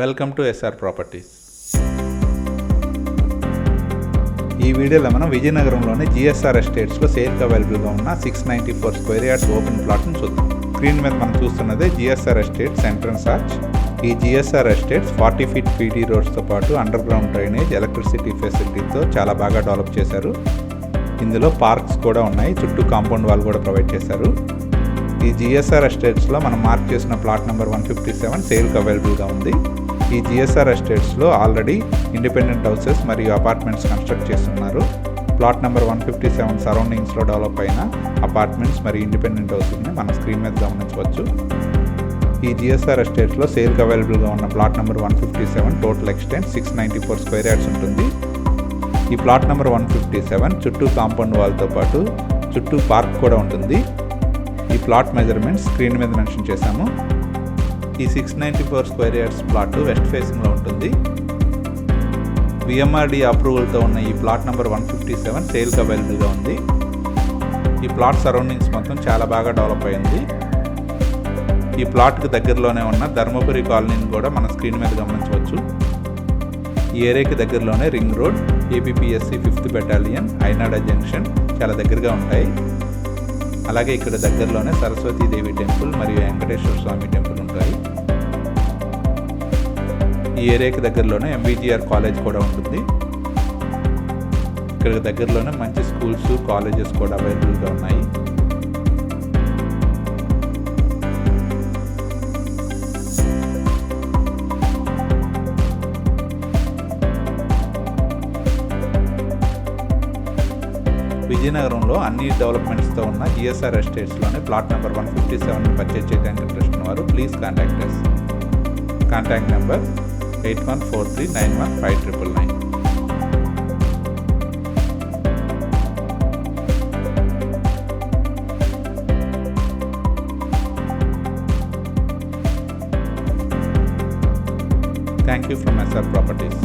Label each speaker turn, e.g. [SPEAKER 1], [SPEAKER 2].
[SPEAKER 1] Welcome to SR properties. ఈ వీడియోలో మనం విజయనగరంలోని జిఎస్ఆర్ ఎస్టేట్స్లో సేల్కి అవైలబుల్గా ఉన్న 694 స్క్వేర్ యార్డ్స్ ఓపెన్ ప్లాట్ను చూద్దాం. స్క్రీన్ మీద మనం చూస్తున్నదే జిఎస్ఆర్ ఎస్టేట్స్ ఎంట్రన్స్ ఆర్చ్. ఈ జిఎస్ఆర్ ఎస్టేట్స్ 40 ఫీట్ పీటీ రోడ్స్తో పాటు అండర్ గ్రౌండ్ డ్రైనేజ్, ఎలక్ట్రిసిటీ ఫెసిలిటీతో చాలా బాగా డెవలప్ చేశారు. ఇందులో పార్క్స్ కూడా ఉన్నాయి, చుట్టూ కాంపౌండ్ వాల్ కూడా ప్రొవైడ్ చేశారు. ఈ జిఎస్ఆర్ ఎస్టేట్స్లో మనం మార్క్ చేసిన ప్లాట్ నెంబర్ 157 సేల్కి అవైలబుల్గా ఉంది. ఈ జిఎస్ఆర్ ఎస్టేట్స్లో ఆల్రెడీ ఇండిపెండెంట్ హౌసెస్ మరియు అపార్ట్మెంట్స్ కన్స్ట్రక్ట్ చేస్తున్నారు. ప్లాట్ నెంబర్ 157 సరౌండింగ్స్లో డెవలప్ అయిన అపార్ట్మెంట్స్ మరియు ఇండిపెండెంట్ హౌసెస్ని మన స్క్రీన్ మీద గమనించవచ్చు. ఈ జిఎస్ఆర్ ఎస్టేట్స్లో సేల్కి అవైలబుల్గా ఉన్న plot number 157 total extent 694 square yards ఉంటుంది. ఈ ప్లాట్ నెంబర్ 157 చుట్టూ కాంపౌండ్ వాల్తో పాటు చుట్టూ పార్క్ కూడా ఉంటుంది. ఈ ప్లాట్ మెజర్మెంట్స్ స్క్రీన్ మీద మెన్షన్ చేశాము. ఈ 694 స్క్వేర్ యార్డ్స్ ప్లాట్ వెస్ట్ ఫేసింగ్లో ఉంటుంది. విఎంఆర్డి అప్రూవల్తో ఉన్న ఈ ప్లాట్ నెంబర్ 157 సేల్కి అవైలబుల్గా ఉంది. ఈ ప్లాట్ సరౌండింగ్స్ మొత్తం చాలా బాగా డెవలప్ అయింది. ఈ ప్లాట్కి దగ్గరలోనే ఉన్న ధర్మపురి కాలనీని కూడా మన స్క్రీన్ మీద గమనించవచ్చు. ఈ ఏరియాకి దగ్గరలోనే ring road, APSC 5th battalion, Ainada junction చాలా దగ్గరగా ఉంటాయి. అలాగే ఇక్కడ దగ్గరలోనే సరస్వతీదేవి టెంపుల్ మరియు వెంకటేశ్వర స్వామి టెంపుల్ ఉంటాయి. ఈ ఏరియాకి దగ్గరలోనే ఎంబీజీఆర్ కాలేజ్ కూడా ఉంటుంది. ఇక్కడ దగ్గరలోనే మంచి స్కూల్స్, కాలేజెస్ కూడా అవైలబుల్గా ఉన్నాయి. విజయనగరంలో అన్ని డెవలప్మెంట్స్తో ఉన్న జిఎస్ఆర్ ఎస్టేట్స్లోనే ప్లాట్ నెంబర్ 157 పర్చేజ్ చేయడానికి ఇంట్రెస్ట్ ఉన్నవారు please contact us. Contact number 8143915999. Thank you from SR Properties.